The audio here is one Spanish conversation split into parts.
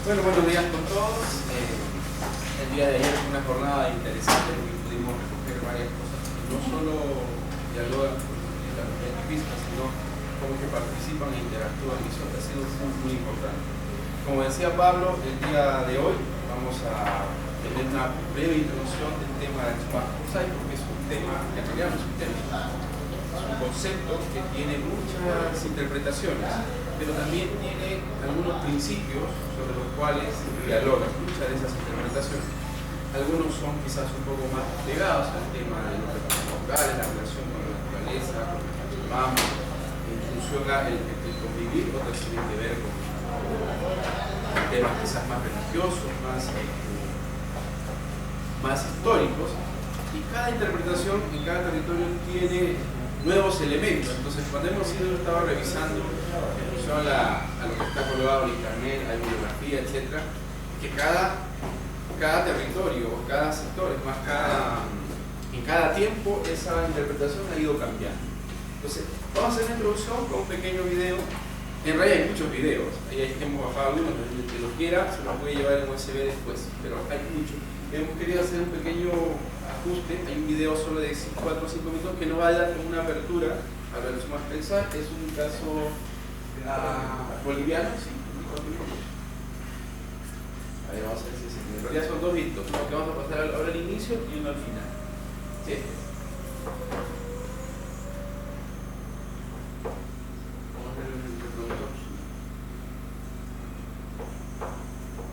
Bueno, buenos días con todos. El día de ayer fue una jornada interesante porque pudimos recoger varias cosas que no solo dialogan con las activistas, sino como que participan e interactúan, y eso ha sido muy importante. Como decía Pablo, el día de hoy vamos a tener una breve introducción del tema del Smart Foresight, porque es un tema, en realidad no es un tema, es un concepto que tiene muchas interpretaciones, pero también tiene algunos principios sobre los cuales dialogan muchas de esas interpretaciones. Algunos son quizás un poco más pegados al tema de los recursos locales, la relación con la naturaleza, con lo que observamos, en función al convivir, otros tienen que ver con temas quizás más religiosos, más históricos, y cada interpretación en cada territorio tiene nuevos elementos. Entonces, cuando estado revisando en función a lo que está colgado en internet, hay bibliografía, etc., que cada territorio, cada sector, es más, en cada tiempo esa interpretación ha ido cambiando. Entonces, vamos a hacer una introducción con un pequeño video. En realidad hay muchos videos, ahí hemos bajado algunos, el que lo quiera se lo puede llevar en USB después, pero hay muchos. Hemos querido hacer un pequeño ajuste. Hay un video solo de 4 o 5 minutos que no va a dar una apertura a la relación más pensar. Es un caso boliviano, sí. A ver, vamos a ver si es. En realidad son 2 hitos, uno que vamos a pasar ahora al inicio y uno al final. ¿Sí? Vamos a ver el reproductor.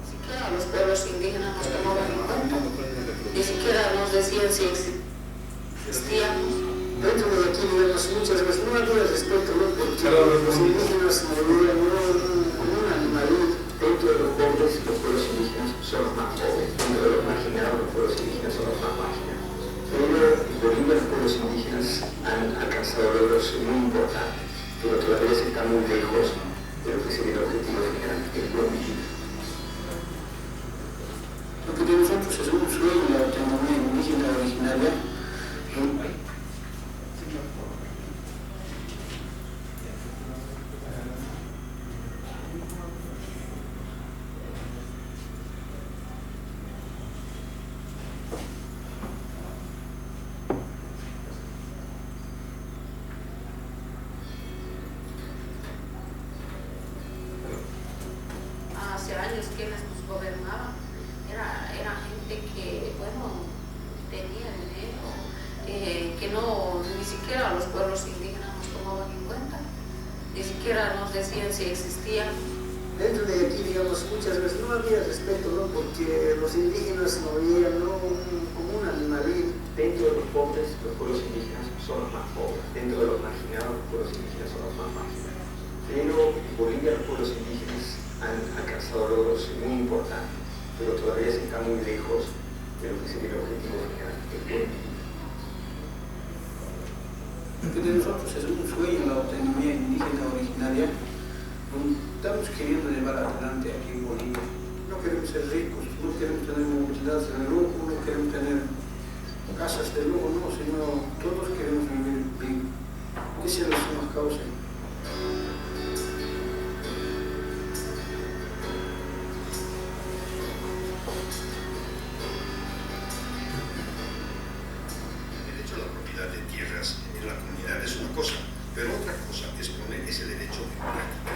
Siquiera los pueblos indígenas nos tomaban en cuenta, ni siquiera nos decían si existíamos. Dentro de aquí vemos muchas veces, no había respeto, ¿no? Porque los indígenas movían como un animal dentro de los pueblos indígenas son los más pobres, dentro de los marginados los pueblos indígenas son los más marginados. Pero en Bolivia los pueblos indígenas han alcanzado logros muy importantes, pero todavía se está muy lejos de lo que sería el objetivo final, que es buen vivir. Lo que de nosotros es un sueño de la autonomía indígena originaria. Hace años quienes nos gobernaban era gente que, bueno, tenía dinero, que no, ni siquiera los pueblos indígenas nos tomaban en cuenta, ni siquiera nos decían si existían. Dentro de aquí, digamos, muchas veces no había respeto, ¿no? Porque los indígenas no veían, ¿no? Como un animalín. Dentro de los pobres, los pueblos indígenas son los más pobres. Dentro de los marginados, los pueblos indígenas son los más marginados. Pero en Bolivia los pueblos indígenas han alcanzado logros muy importantes, pero todavía se está muy lejos de lo que sería el objetivo final, que es buen vivir. Lo que de nosotros es un sueño, la autonomía indígena originaria. Estamos queriendo llevar adelante aquí en Bolivia. No queremos ser ricos, no queremos tener movilidad de lujo, no queremos tener casas de lujo, no, sino todos queremos vivir bien. Esa es la suma causa. En la comunidad es una cosa, pero otra cosa es poner ese derecho en práctica.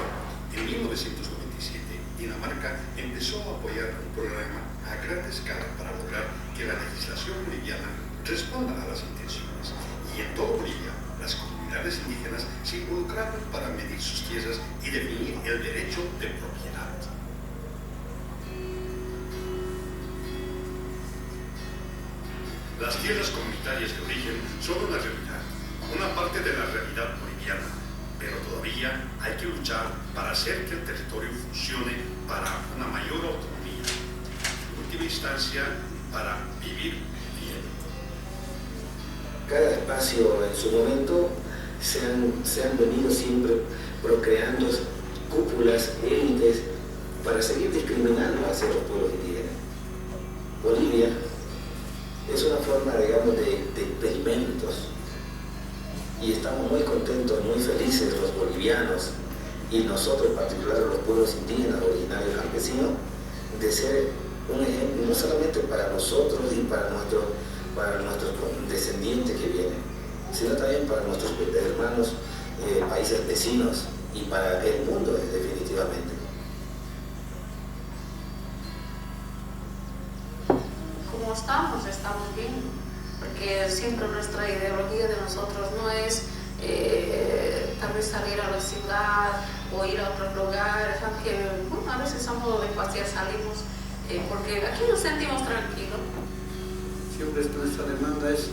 En 1997, Dinamarca empezó a apoyar un programa a gran escala para lograr que la legislación boliviana responda a las intenciones. Y en todo Bolivia, las comunidades indígenas se involucraron para medir sus tierras y definir el derecho de propiedad. Las tierras comunitarias de origen son una realidad, una parte de la realidad boliviana, pero todavía hay que luchar para hacer que el territorio funcione para una mayor autonomía, en última instancia, para vivir bien. Cada espacio en su momento se han venido siempre procreando cúpulas, élites, para seguir discriminando hacia los pueblos indígenas. Bolivia es una forma, digamos, de experimentos, y estamos muy contentos, muy felices los bolivianos y nosotros en particular los pueblos indígenas originarios campesinos de ser un ejemplo no solamente para nosotros y para nuestros descendientes que vienen, sino también para nuestros hermanos países vecinos y para el mundo definitivamente. Como estamos bien, porque siempre nuestra ideología de nosotros no es tal vez salir a la ciudad o ir a otros lugares, aunque a veces a modo de pasear salimos, porque aquí nos sentimos tranquilos. Siempre nuestra demanda es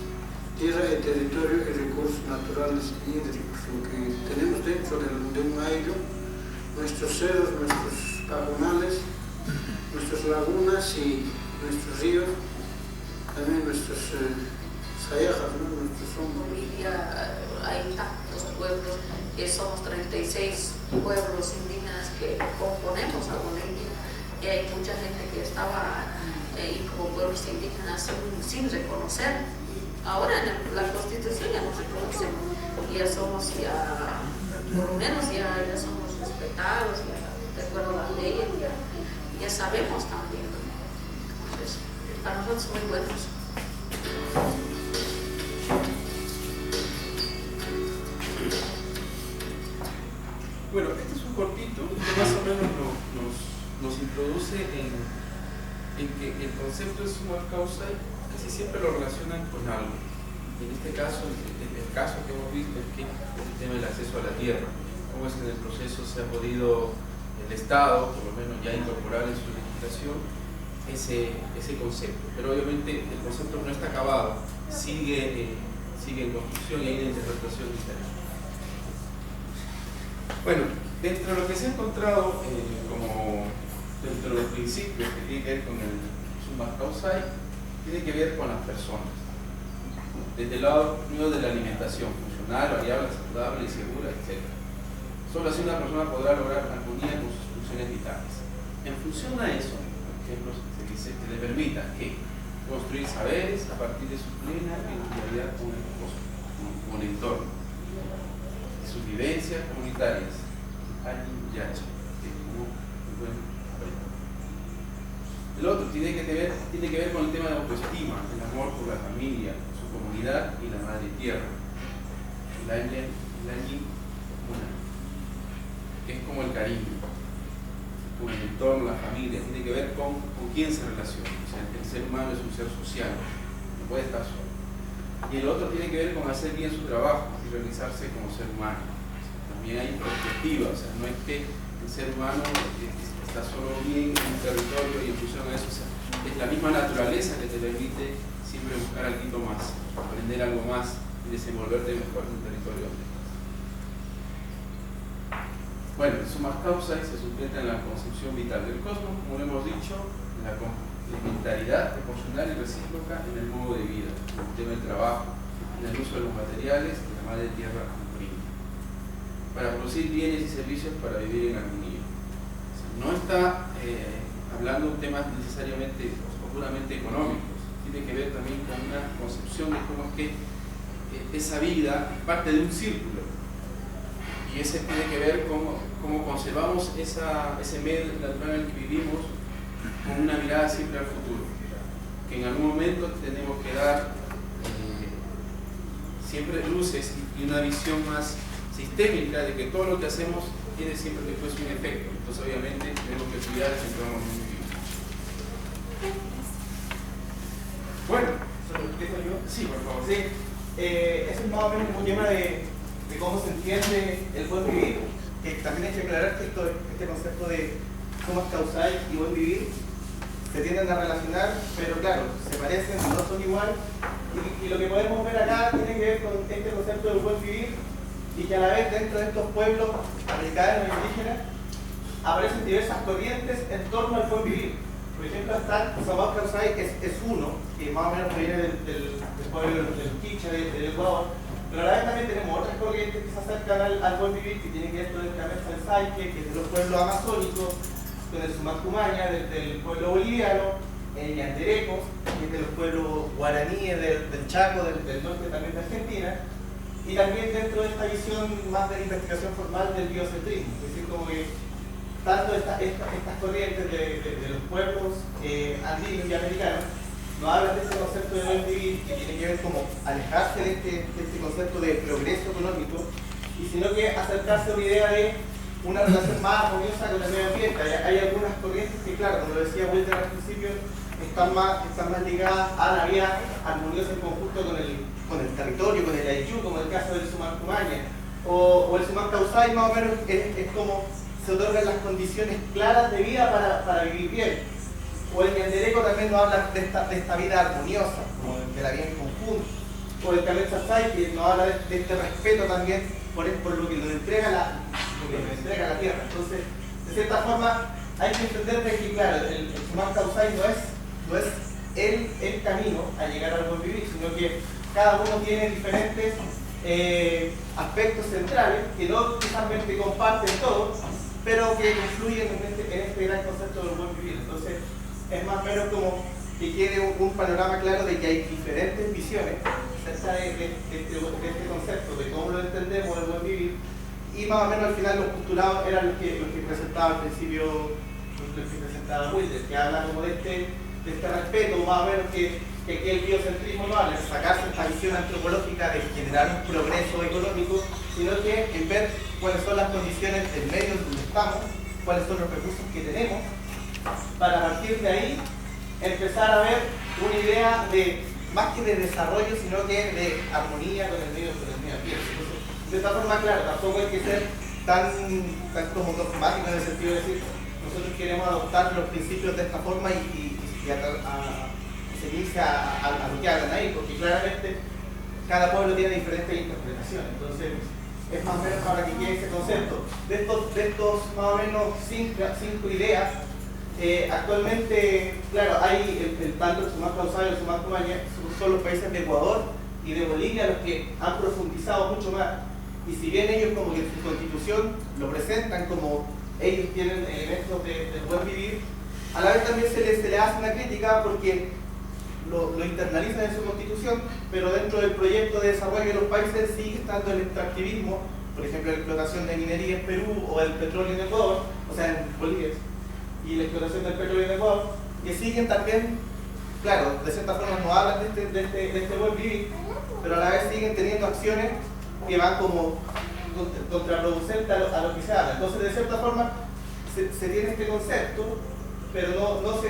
tierra y territorio y recursos naturales hídricos, lo que tenemos dentro de un aire, nuestros cerros, nuestros pajonales, nuestras lagunas y nuestros ríos, también nuestros sayajas, ¿no? Nuestros hombros. En Bolivia hay tantos pueblos, que somos 36 pueblos indígenas que componemos a Bolivia, y hay mucha gente que estaba ahí como pueblos indígenas sin reconocer. Ahora en la Constitución ya nos reconocemos, ya somos, por lo menos ya somos respetados, ya de acuerdo a la ley, ya sabemos también. Entonces, para nosotros muy buenos. Bueno, este es un cortito que más o menos nos introduce en que el concepto de summa causa casi siempre lo relacionan con algo. En este caso, el caso que hemos visto es que es el tema del acceso a la tierra, cómo es que en el proceso se ha podido el Estado, por lo menos ya incorporar en su legislación ese concepto. Pero obviamente el concepto no está acabado, sigue en construcción y hay una interpretación diferente. Bueno, dentro de lo que se ha encontrado como dentro de los principios que tiene que ver con el summa causa, tiene que ver con las personas. Desde el lado primero de la alimentación funcional, variable, saludable y segura, etc. Solo así una persona podrá lograr armonía con sus funciones vitales. En función a eso, por ejemplo, se dice que le permita que construir saberes a partir de su plena vinculabilidad con el entorno, sus vivencias comunitarias, el otro tiene que ver con el tema de autoestima, el amor por la familia, su comunidad y la madre tierra. El Anyi, que es como el cariño, con el entorno, la familia, tiene que ver con quién se relaciona. O sea, el ser humano es un ser social, no puede estar solo. Y el otro tiene que ver con hacer bien su trabajo y realizarse como ser humano. También hay perspectiva, o sea, no es que el ser humano está solo bien en un territorio y en función a eso, o sea, es la misma naturaleza que te permite siempre buscar algo más, aprender algo más y desenvolverte mejor en el territorio. Bueno, summa causa se sustenta en la concepción vital del cosmos, como lo hemos dicho, en la complementariedad proporcional y recíproca en el modo de vida, en el tema del trabajo, en el uso de los materiales y la madre tierra como prima, para producir bienes y servicios para vivir en armonía. O sea, no está hablando de temas necesariamente o puramente económicos, tiene que ver también con una concepción de cómo es que esa vida es parte de un círculo, y ese tiene que ver con cómo conservamos ese medio natural en el que vivimos con una mirada siempre al futuro, que en algún momento tenemos que dar siempre luces y una visión más sistémica de que todo lo que hacemos tiene siempre después un efecto. Entonces obviamente tenemos que cuidar el entorno donde vivimos. Bueno, ¿solo explico yo? sí, por favor. Sí, eso es más o menos un tema de cómo se entiende el buen vivir, que también hay que aclarar que este concepto de summa causa y buen vivir se tienden a relacionar, pero claro, se parecen, no son igual, y lo que podemos ver acá tiene que ver con este concepto del buen vivir, y que a la vez dentro de estos pueblos americanos e indígenas aparecen diversas corrientes en torno al buen vivir. Por ejemplo, está summa causa es uno, que más o menos proviene del pueblo del Quiché, del Ecuador, pero a la vez también tenemos otras corrientes que se acercan al buen vivir, que tienen que ver con el Camersa del Saique, que es de los pueblos amazónicos, con el Sumacumaña, del pueblo boliviano, el Ñanderecos, que es de los pueblos guaraníes del Chaco, del norte también de Argentina, y también dentro de esta visión más de la investigación formal del biocentrismo, es decir, como que tanto estas corrientes de los pueblos andinos y americanos no hablan de ese concepto de buen vivir, que tiene que ver como alejarse de este concepto de progreso económico, y sino que acercarse a una idea de una relación más armoniosa con el medio ambiente. Hay algunas corrientes que, claro, como lo decía Wilder al principio, están más ligadas a la vida armoniosa en conjunto con el territorio, con el Ayllu, como el caso del Sumak Kumaña, o el Sumak Kausai, más o menos es como se otorgan las condiciones claras de vida para vivir bien. O el Ñandereco también nos habla de esta vida armoniosa, como de la vida en conjunto. O el Khaled Sasai, que nos habla de este respeto también por lo que nos entrega la tierra. Entonces, de cierta forma, hay que entender que, claro, el Sumak Kausai no es el camino a llegar al buen vivir, sino que cada uno tiene diferentes aspectos centrales que no precisamente comparten todos, pero que influyen en este gran concepto del buen vivir. Entonces, es más o menos como que quede un panorama claro de que hay diferentes visiones acerca de este concepto, de cómo lo entendemos, el buen vivir, y más o menos al final los postulados eran los que presentaba al principio, los que presentaba Wilder, que habla como de este respeto, más o menos que aquí el biocentrismo no habla de sacarse esta visión antropológica de generar un progreso económico, sino que en ver cuáles son las condiciones del medio donde estamos, cuáles son los recursos que tenemos, para partir de ahí empezar a ver una idea de más que de desarrollo, sino que de armonía con el medio ambiente. Entonces, de esta forma, claro, tampoco hay que ser tan como dogmático en el sentido de decir nosotros queremos adoptar los principios de esta forma y seguirse a lo que hagan ahí, porque claramente cada pueblo tiene diferentes interpretaciones. Entonces, es más o menos para que quede ese concepto. De estos más o menos cinco ideas, actualmente, claro, hay tanto el Sumak Kausai y el Sumak Kumaña son los países de Ecuador y de Bolivia los que han profundizado mucho más. Y si bien ellos como que en su constitución lo presentan como ellos tienen elementos del buen vivir, a la vez también se le hace una crítica porque lo internalizan en su constitución, pero dentro del proyecto de desarrollo de los países sigue estando el extractivismo, por ejemplo la explotación de minería en Perú o el petróleo en Ecuador, o sea en Bolivia, y la explotación del petróleo en Ecuador, que siguen también, claro, de cierta forma no hablan de este buen vivir, pero a la vez siguen teniendo acciones que van como contraproducentes a lo que se habla. Entonces, de cierta forma, se tiene este concepto, pero no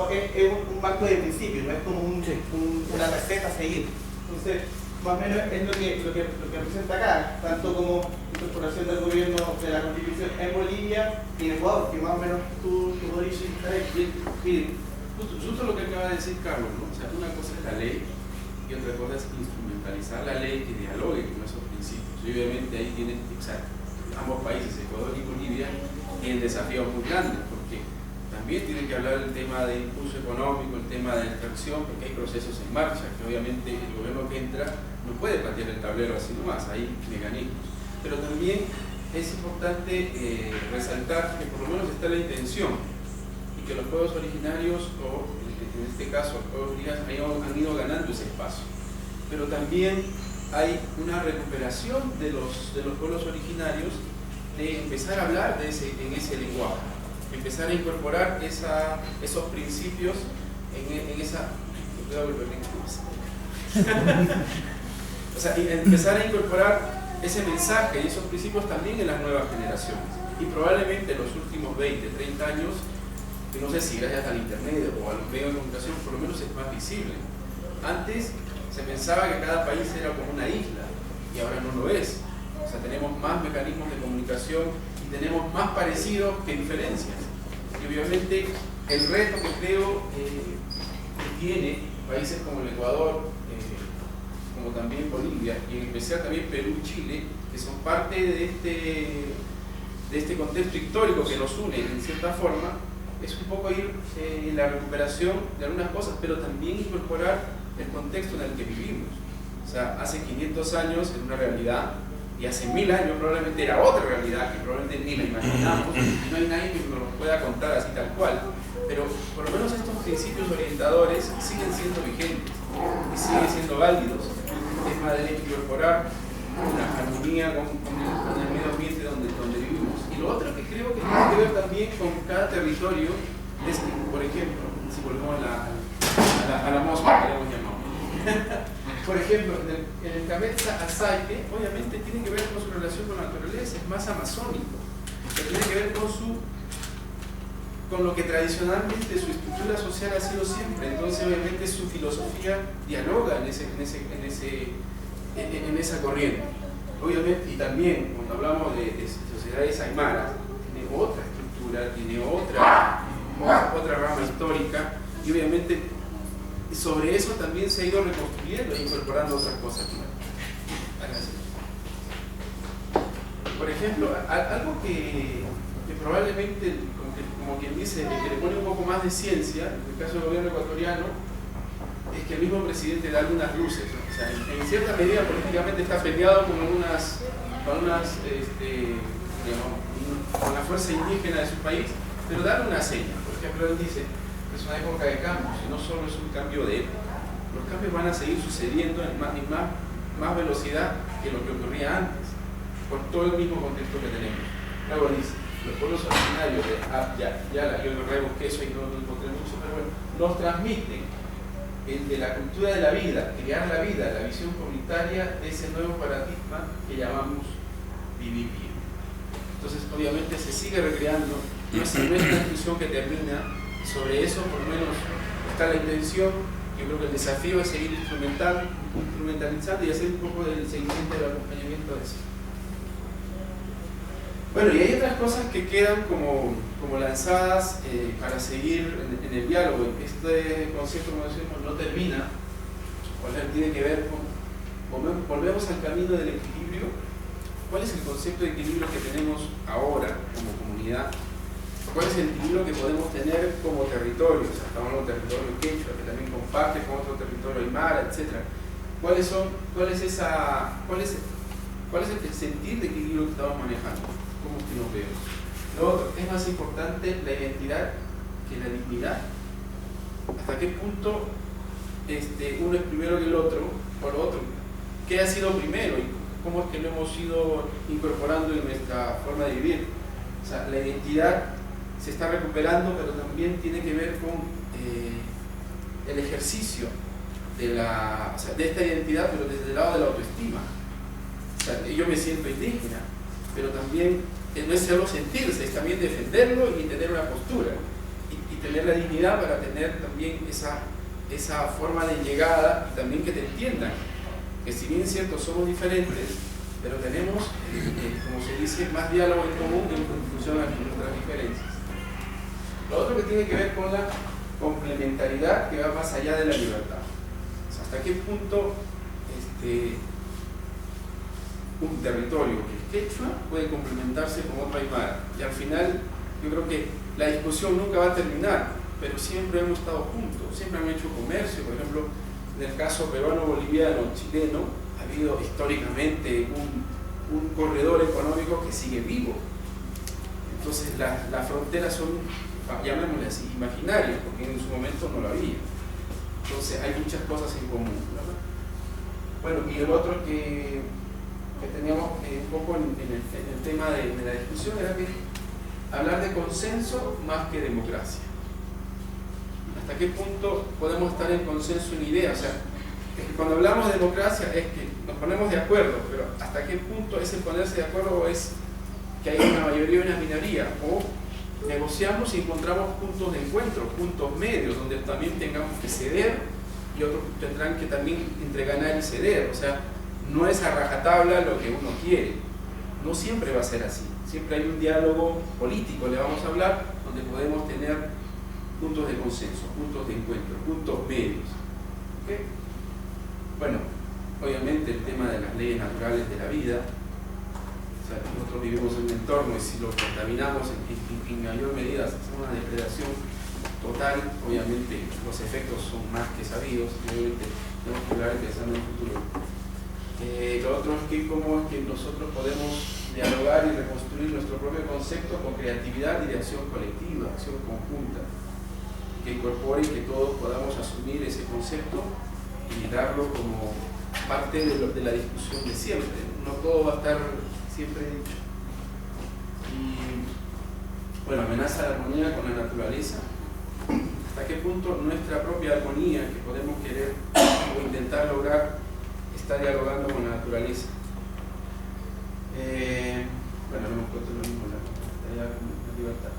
es un marco de principio, no es como una receta a seguir. Entonces, más o menos es lo que presenta acá, tanto como incorporación del gobierno de la Constitución en Bolivia y en Ecuador, que más o menos tú podrías citar ahí. Miren, justo lo que acaba de decir Carlos, ¿no? O sea, una cosa es la ley y otra cosa es instrumentalizar la ley que dialogue con esos principios. Y obviamente ahí tienen, ambos países, Ecuador y Bolivia, tienen desafíos muy grandes, porque también tienen que hablar del tema de impulso económico, el tema de la extracción, porque hay procesos en marcha, que obviamente el gobierno que entra no puede plantear el tablero así nomás, hay mecanismos. Pero también es importante resaltar que por lo menos está la intención y que los pueblos originarios, o en este caso los pueblos indígenas, han ido ganando ese espacio. Pero también hay una recuperación de los pueblos originarios de empezar a hablar en ese lenguaje, empezar a incorporar esos principios en esa... O sea, empezar a incorporar ese mensaje y esos principios también en las nuevas generaciones. Y probablemente en los últimos 20, 30 años, que no sé si gracias al internet o a los medios de comunicación, por lo menos es más visible. Antes se pensaba que cada país era como una isla y ahora no lo es. O sea, tenemos más mecanismos de comunicación y tenemos más parecidos que diferencias. Y obviamente el reto que creo que tiene países como el Ecuador, como también Bolivia, y en especial también Perú y Chile, que son parte de este contexto histórico que nos une en cierta forma, es un poco ir en la recuperación de algunas cosas, pero también incorporar el contexto en el que vivimos. O sea, hace 500 años era una realidad, y hace 1000 años probablemente era otra realidad que probablemente ni la imaginamos, y no hay nadie que nos lo pueda contar así tal cual. Pero por lo menos estos principios orientadores siguen siendo vigentes y siguen siendo válidos. El tema de incorporar una armonía con el medio ambiente donde vivimos. Y lo otro que creo que tiene que ver también con cada territorio es que, por ejemplo, si volvemos a la mosca que le hemos llamado, por ejemplo, en el Cametza Azaite, obviamente tiene que ver con su relación con la naturaleza, es más amazónico, pero tiene que ver con lo que tradicionalmente su estructura social ha sido siempre. Entonces obviamente su filosofía dialoga en esa corriente. Obviamente, y también cuando hablamos de sociedades aymaras, tiene otra estructura, tiene otra rama histórica, y obviamente sobre eso también se ha ido reconstruyendo e incorporando otras cosas. Por ejemplo, algo que probablemente, como quien dice, que le pone un poco más de ciencia, en el caso del gobierno ecuatoriano, es que el mismo presidente da algunas luces, ¿no? O sea, en cierta medida políticamente está peleado con la fuerza indígena de su país, pero da una seña. Por ejemplo, él dice que es una época de cambios, y no solo es un cambio de época, los cambios van a seguir sucediendo en más velocidad que lo que ocurría antes, por todo el mismo contexto que tenemos. Luego dice, los pueblos originarios de Yala, yo rebusqué eso y no encontré mucho, pero bueno, nos transmiten de la cultura de la vida, crear la vida, la visión comunitaria de ese nuevo paradigma que llamamos vivir bien. Entonces, obviamente se sigue recreando, no es una discusión que termina, sobre eso por lo menos está la intención. Yo creo que el desafío es seguir instrumentalizando y hacer un poco del seguimiento del acompañamiento de eso. Bueno, y hay otras cosas que quedan como lanzadas para seguir en el diálogo. Este concepto, como decimos, no termina, tiene que ver con, volvemos al camino del equilibrio. ¿Cuál es el concepto de equilibrio que tenemos ahora como comunidad? ¿Cuál es el equilibrio que podemos tener como territorio? O sea, estamos hablando de territorio quechua, que también comparte con otro territorio aymara, etc. ¿Cuál es el sentir de equilibrio que estamos manejando? ¿Cómo es que nos vemos? Lo otro, ¿es más importante la identidad que la dignidad? ¿Hasta qué punto uno es primero que el otro, o lo otro? ¿Qué ha sido primero y cómo es que lo hemos ido incorporando en nuestra forma de vivir? O sea, la identidad se está recuperando, pero también tiene que ver con el ejercicio de esta identidad, pero desde el lado de la autoestima. O sea, yo me siento indígena, pero también no es solo sentirse, es también defenderlo y tener una postura y tener la dignidad para tener también esa forma de llegada y también que te entiendan que si bien es cierto somos diferentes, pero tenemos, como se dice, más diálogo en común en función a nuestras diferencias. Lo otro que tiene que ver con la complementariedad que va más allá de la libertad. O sea, hasta qué punto un territorio que es quechua puede complementarse con otro aymara. Y al final yo creo que la discusión nunca va a terminar, pero siempre hemos estado juntos, siempre han hecho comercio. Por ejemplo, en el caso peruano, boliviano, chileno, ha habido históricamente un corredor económico que sigue vivo. Entonces las fronteras son, llamémosle así, imaginarias, porque en su momento no lo había. Entonces hay muchas cosas en común, ¿verdad? Bueno, y el otro que teníamos un poco en el tema de la discusión era que hablar de consenso más que democracia. ¿Hasta qué punto podemos estar en consenso en ideas? O sea, es que cuando hablamos de democracia es que nos ponemos de acuerdo, pero ¿hasta qué punto es el ponerse de acuerdo o es que hay una mayoría y una minoría? O negociamos y encontramos puntos de encuentro, puntos medios, donde también tengamos que ceder y otros tendrán que también entre ganar y ceder. O sea, no es a rajatabla lo que uno quiere. No siempre va a ser así. Siempre hay un diálogo político, le vamos a hablar, donde podemos tener puntos de consenso, puntos de encuentro, puntos medios. ¿Okay? Bueno, obviamente el tema de las leyes naturales de la vida. O sea, nosotros vivimos en un entorno y si lo contaminamos en mayor medida, hacemos una depredación total, obviamente los efectos son más que sabidos y obviamente tenemos que hablar pensando en el futuro. Lo otro es que cómo es que nosotros podemos dialogar y reconstruir nuestro propio concepto con creatividad y de acción colectiva, acción conjunta, que incorpore y que todos podamos asumir ese concepto y darlo como parte de la discusión de siempre. No todo va a estar siempre dicho. Y bueno, amenaza la armonía con la naturaleza. ¿Hasta qué punto nuestra propia armonía que podemos querer o intentar lograr está dialogando con la naturaleza? Bueno, no hemos puesto lo mismo en la libertad.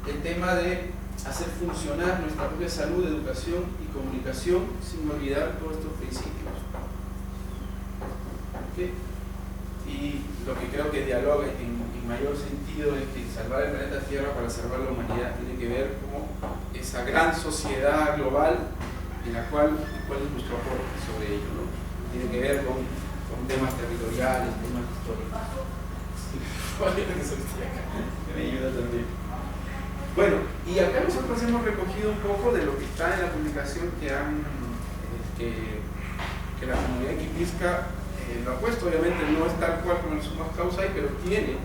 El tema de hacer funcionar nuestra propia salud, educación y comunicación sin olvidar todos estos principios. ¿Okay? Y lo que creo que dialoga en mayor sentido es que salvar el planeta Tierra para salvar la humanidad tiene que ver con esa gran sociedad global en la cuál es nuestro aporte sobre ello, ¿no? Tiene que ver con temas territoriales, temas históricos. Que me ayuda también. Bueno, y acá nosotros hemos recogido un poco de lo que está en la publicación que la comunidad equipisca lo ha puesto. Obviamente no es tal cual como el Sumas Causai, pero tiene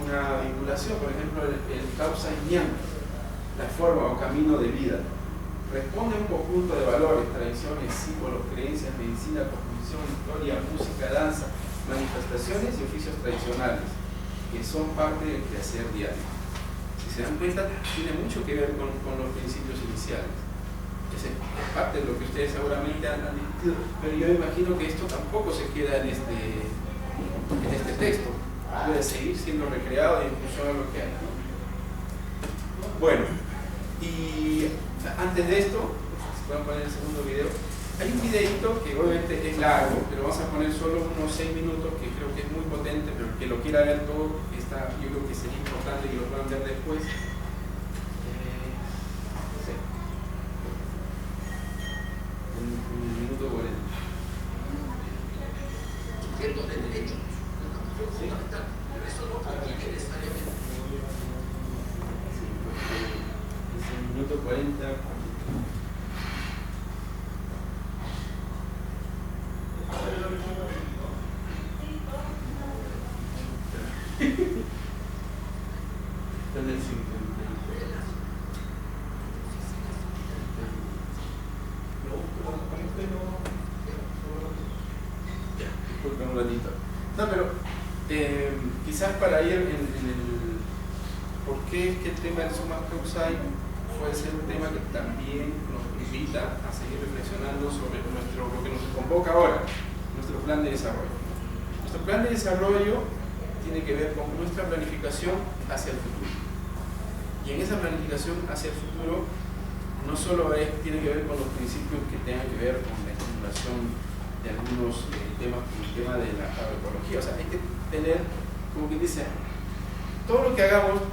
una vinculación. Por ejemplo, el Causai Ñan, la forma o camino de vida, responde a un conjunto de valores, tradiciones, símbolos, creencias, medicina, composición, historia, música, danza, manifestaciones y oficios tradicionales que son parte del quehacer diario. Si se dan cuenta, tiene mucho que ver con los principios iniciales. Es parte de lo que ustedes seguramente han discutido, pero yo imagino que esto tampoco se queda en este texto. Puede seguir siendo recreado y en función a lo que hay, ¿no? Bueno, y antes de esto, si pueden poner el segundo video, hay un videito que obviamente es largo, pero vamos a poner solo unos 6 minutos que creo que es muy potente, pero el que lo quiera ver todo, yo creo que sería importante que lo puedan ver después. Un minuto 40. Sujeto de derecho, una función fundamental, pero eso no contiene necesariamente. Es el minuto 40. Disculpen un ratito. No, pero quizás para ir en el por qué es que el tema del Sumas Causai puede ser un tema que también nos invita a seguir reflexionando sobre lo que nos convoca ahora, nuestro plan de desarrollo. Nuestro plan de desarrollo tiene que ver con nuestra planificación hacia el futuro. Y en esa planificación hacia el futuro no solo tiene que ver con los principios que tengan que ver con la estimulación de algunos temas, como el tema de la agroecología. O sea, hay que tener, como que dice, todo lo que hagamos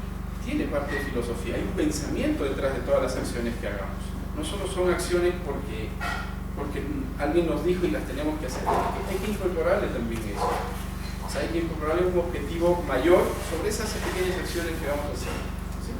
tiene parte de filosofía, hay un pensamiento detrás de todas las acciones que hagamos. No solo son acciones porque alguien nos dijo y las tenemos que hacer, hay que incorporarle también eso. O sea, hay que incorporarle un objetivo mayor sobre esas pequeñas acciones que vamos a hacer. ¿Sí?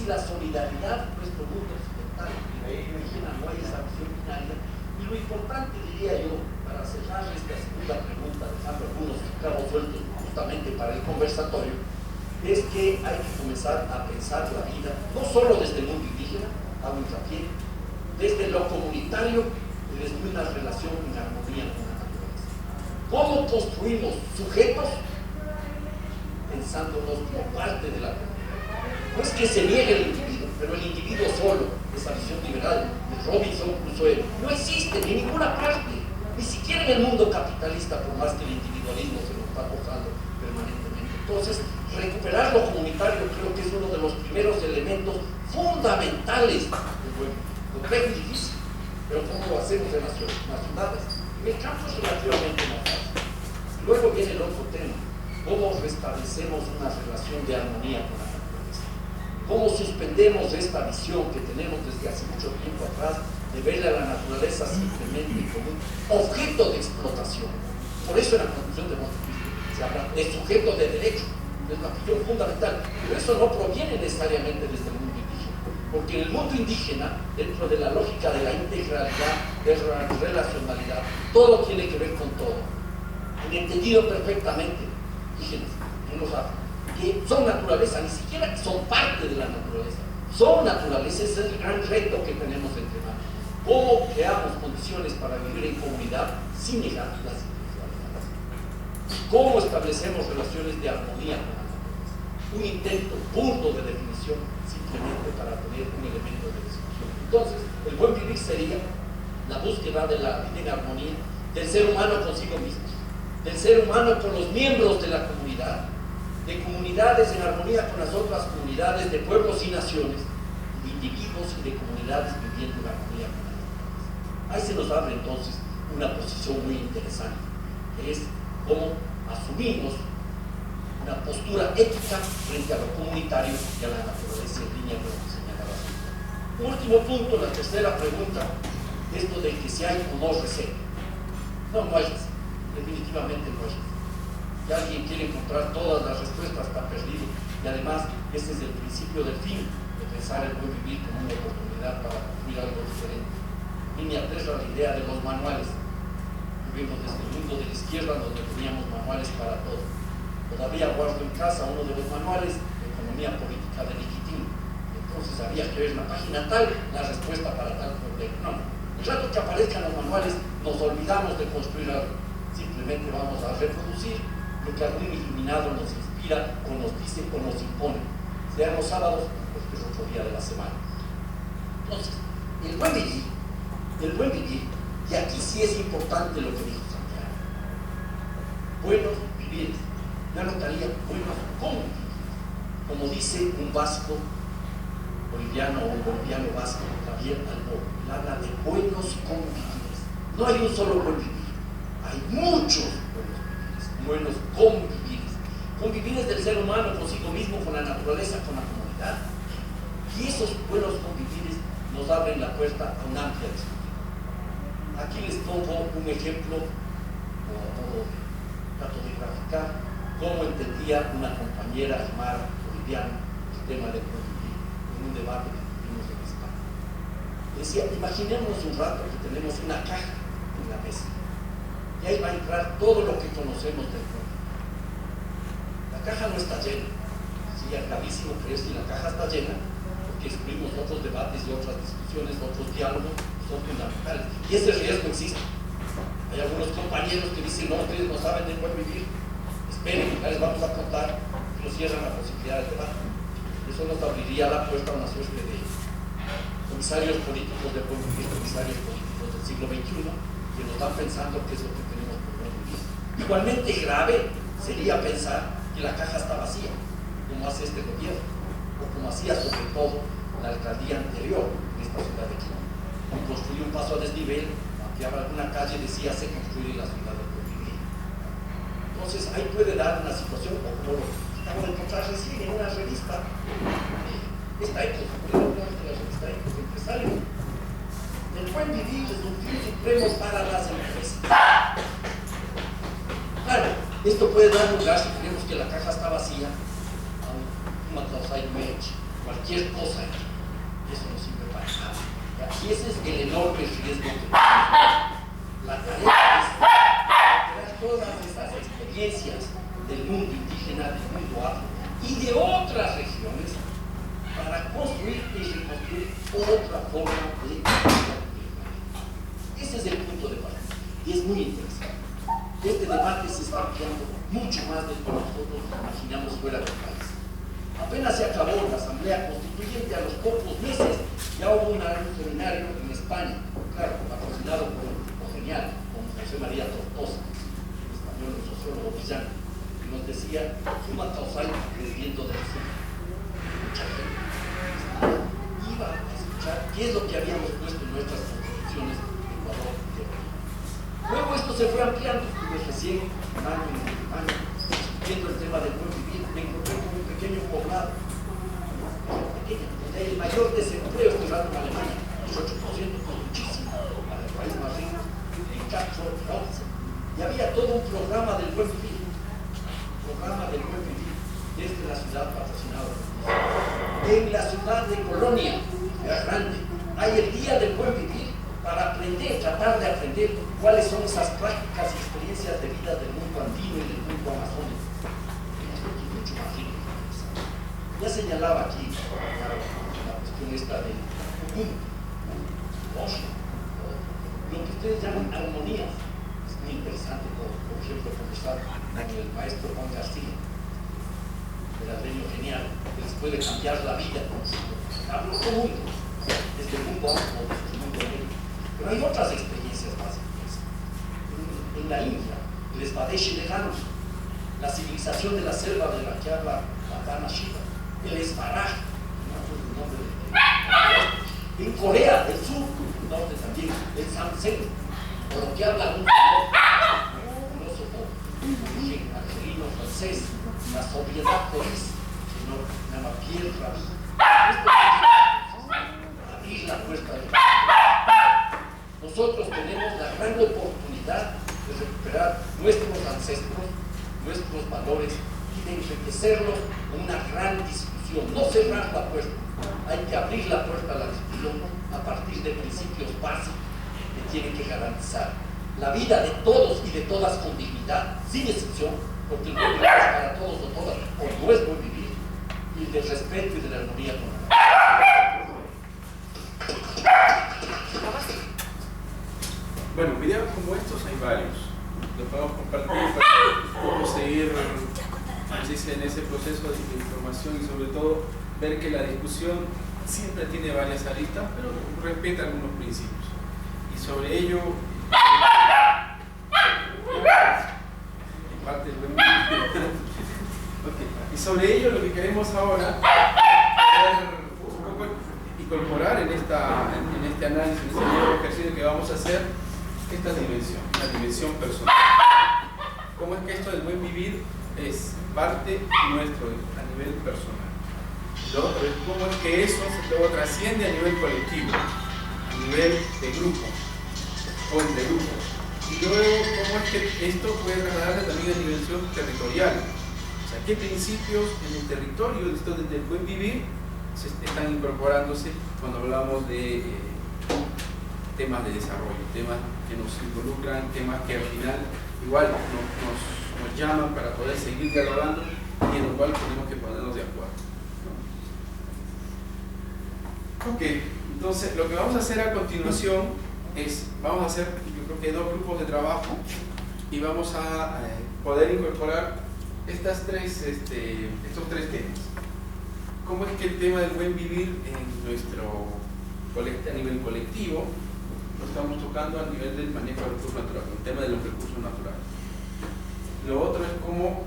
La solidaridad, nuestro mundo occidental, indígena, no hay esa visión binaria. Y lo importante, diría yo, para cerrar esta segunda pregunta, dejando algunos cabos sueltos justamente para el conversatorio, es que hay que comenzar a pensar la vida, no solo desde el mundo indígena, hago hincapié, desde lo comunitario y desde una relación en armonía con la naturaleza. ¿Cómo construimos sujetos pensándonos como parte de la comunidad? No es que se niegue el individuo, pero el individuo solo, esa visión liberal de Robinson Crusoe, no existe en ninguna parte, ni siquiera en el mundo capitalista, por más que el individualismo se lo está arrojando permanentemente. Entonces, recuperar lo comunitario creo que es uno de los primeros elementos fundamentales del buen vivir. Complejo y difícil, pero ¿cómo lo hacemos en las ciudades? En el campo es relativamente más fácil. Luego viene el otro tema: ¿cómo restablecemos una relación de armonía con la naturaleza? ¿Cómo suspendemos esta visión que tenemos desde hace mucho tiempo atrás de verle a la naturaleza simplemente como un objeto de explotación? Por eso en la Constitución de Montecristo se habla de sujeto de derecho, es la cuestión fundamental, pero eso no proviene necesariamente desde el mundo indígena, porque en el mundo indígena, dentro de la lógica de la integralidad, de la relacionalidad, todo tiene que ver con todo. Han entendido perfectamente indígenas en los Áfricos que son naturaleza, ni siquiera son parte de la naturaleza, son naturaleza. Ese es el gran reto que tenemos entre manos. ¿Cómo creamos condiciones para vivir en comunidad sin negar las individualidades? ¿Cómo establecemos relaciones de armonía con la naturaleza? Un intento burdo de definición simplemente para tener un elemento de discusión. Entonces, el buen vivir sería la búsqueda de la vida en armonía del ser humano consigo mismo, del ser humano con los miembros de la comunidad, de comunidades en armonía con las otras comunidades, de pueblos y naciones, de individuos y de comunidades viviendo en armonía con la naturaleza. Ahí se nos abre entonces una posición muy interesante, que es cómo asumimos una postura ética frente a lo comunitario y a la naturaleza en línea con lo que señalaba. Último punto, la tercera pregunta, esto de que si hay o no receta. No hay receta, definitivamente no hay receta. Si alguien quiere encontrar todas las respuestas, está perdido. Y además, ese es el principio del fin, de pensar el buen vivir como una oportunidad para construir algo diferente. A mí me aterra la idea de los manuales. Vivimos desde el mundo de la izquierda, donde teníamos manuales para todo. Todavía guardo en casa uno de los manuales de economía política de Nikitin. Entonces había que ver en la página tal, la respuesta para tal problema. No. El rato que aparezcan los manuales, nos olvidamos de construir algo. Simplemente vamos a reproducir lo que algún iluminado nos inspira o nos dice o nos impone. Sean los sábados, porque es otro día de la semana. Entonces, el buen vivir, y aquí sí es importante lo que dijo Santiago. Buenos vivires. Yo anotaría buenos convivires. Como dice un vasco boliviano o un boliviano vasco, Javier Albor, él habla de buenos convivires. No hay un solo buen vivir, hay muchos buenos convivires. Convivires del ser humano consigo mismo, con la naturaleza, con la comunidad. Y esos buenos convivires nos abren la puerta a una amplia discusión. Aquí les pongo un ejemplo, trato de graficar cómo entendía una compañera aymara boliviana el tema del convivir en un debate que tuvimos en España. Decía, imaginemos un rato que tenemos una caja en la mesa. Y ahí va a entrar todo lo que conocemos del mundo. La caja no está llena. Sería gravísimo creer si la caja está llena, porque excluimos otros debates y otras discusiones, otros diálogos, son fundamentales. Y ese riesgo existe. Hay algunos compañeros que dicen, no, ustedes no saben de buen vivir. Esperen, ya les vamos a contar, y nos cierran la posibilidad de debate. Eso nos abriría la puerta a una suerte de comisarios políticos de buen vivir, comisarios políticos del siglo XXI, que nos están pensando qué es lo que tenemos por buen vivir. Igualmente grave sería pensar que la caja está vacía, como hace este gobierno, o como hacía sobre todo la alcaldía anterior en esta ciudad de Quito. Construir un paso a desnivel, ampliaba alguna calle, decía se construye la ciudad de buen vivir. Entonces ahí puede dar una situación, o como lo acabo de encontrar recién en una revista, esta Ecos, la revista Ecos Empresario. El buen vivir es un fin supremo para las empresas. Claro, esto puede dar lugar, si creemos que la caja está vacía, a una cosa image, cualquier cosa, eso no sirve para nada. Y ese es el enorme riesgo que tenemos. La tarea es crear todas estas experiencias del mundo indígena, del mundo afro, y de Este debate se está ampliando mucho más de lo que nosotros imaginamos fuera del país. Apenas se acabó la Asamblea Constituyente, a los pocos meses ya hubo un seminario en España, claro, patrocinado por un tipo genial, como José María Tortosa, el español, el sociólogo villano, que nos decía, suma causal desviento del sur. Mucha gente iba a escuchar qué es lo que habíamos puesto en nuestras constituciones de Ecuador y de Bolivia. Luego esto se fue ampliando, estuve recién un año en Alemania, discutiendo el tema del buen vivir, me encontré con un pequeño poblado, donde hay el mayor desempleo este rato en Alemania, 18%, pues muchísimo, para el país más rico, en Kassel, y había todo un programa del buen vivir, desde la ciudad patrocinada. En la ciudad de Colonia, era grande, hay el Día del Buen Vivir para aprender, tratar de aprender cuáles son esas prácticas y experiencias de vida del mundo andino y del mundo amazónico. Es mucho más rico. Ya señalaba aquí la cuestión esta del mundo, lo que ustedes llaman armonía. Es muy interesante, por ejemplo, conversar con el maestro Juan Castillo, el arreño genial, que les puede cambiar la vida. Hablo común, desde el mundo amplio, desde el mundo negro. Pero hay otras experiencias básicas. En la India, el Swadeshi lejano, la civilización de la selva de la que habla Vandana Shiva, el Swaraj, en Corea del Sur, norte también, el Samsen, por lo que habla un filósofo argelino francés, la sobriedad feliz, que no se llama Pierre Rabhi. Esto es abrir la puerta de nosotros tenemos la gran oportunidad de recuperar nuestros ancestros, nuestros valores y de enriquecerlos con una gran discusión, no cerrar la puerta. Hay que abrir la puerta a la discusión a partir de principios básicos que tienen que garantizar la vida de todos y de todas con dignidad, sin excepción, porque el buen vivir es para todos o todas, o no es buen vivir, y del respeto y de la armonía con la Bueno, videos como estos hay varios. Los podemos compartir para poder seguir en ese proceso de información y sobre todo ver que la discusión siempre tiene varias aristas, pero respeta algunos principios. Y sobre ello, y sobre ello lo que queremos ahora es un poco incorporar en este análisis, en este nuevo ejercicio que vamos a hacer, esta dimensión, la dimensión personal. ¿Cómo es que esto del buen vivir es parte nuestro a nivel personal? Lo otro es cómo es que eso luego trasciende a nivel colectivo, a nivel de grupo o entre grupos. Y luego cómo es que esto puede trasladarse también a dimensión territorial. O sea, qué principios en el territorio de esto del buen vivir se están incorporándose cuando hablamos de temas de desarrollo, temas que nos involucran, temas que al final igual nos llaman para poder seguir dialogando y en lo cual tenemos que ponernos de acuerdo. Ok, entonces lo que vamos a hacer a continuación es, vamos a hacer, yo creo que dos grupos de trabajo y vamos a poder incorporar estos tres temas. ¿Cómo es que el tema del buen vivir a nivel colectivo lo estamos tocando a nivel del manejo de recursos naturales, el tema de los recursos naturales? Lo otro es cómo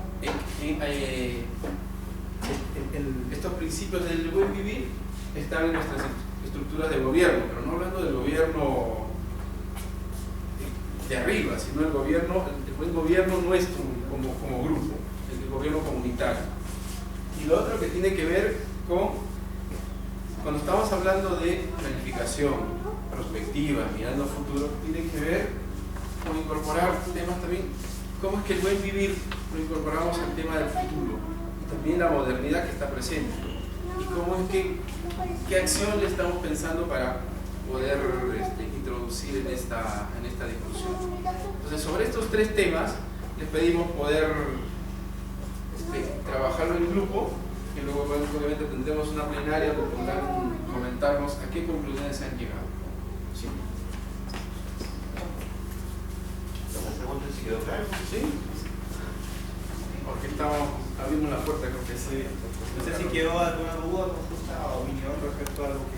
estos principios del buen vivir están en nuestras estructuras de gobierno, pero no hablando del gobierno de arriba, sino el buen gobierno nuestro como grupo, el gobierno comunitario. Y lo otro que tiene que ver con, cuando estamos hablando de planificación, perspectiva, mirando al futuro, tiene que ver con incorporar temas también, cómo es que el buen vivir lo incorporamos al tema del futuro, y también la modernidad que está presente, y cómo es que, qué acción le estamos pensando para poder introducir en esta discusión. Entonces, sobre estos tres temas, les pedimos poder trabajarlo en grupo, y luego obviamente tendremos una plenaria donde podrán comentarnos a qué conclusiones se han llegado. ¿Sí? pregunten si quedó claro. Sí. Porque abrimos la puerta, creo que sí. No sé si quedó alguna duda, consulta o opinión respecto a lo que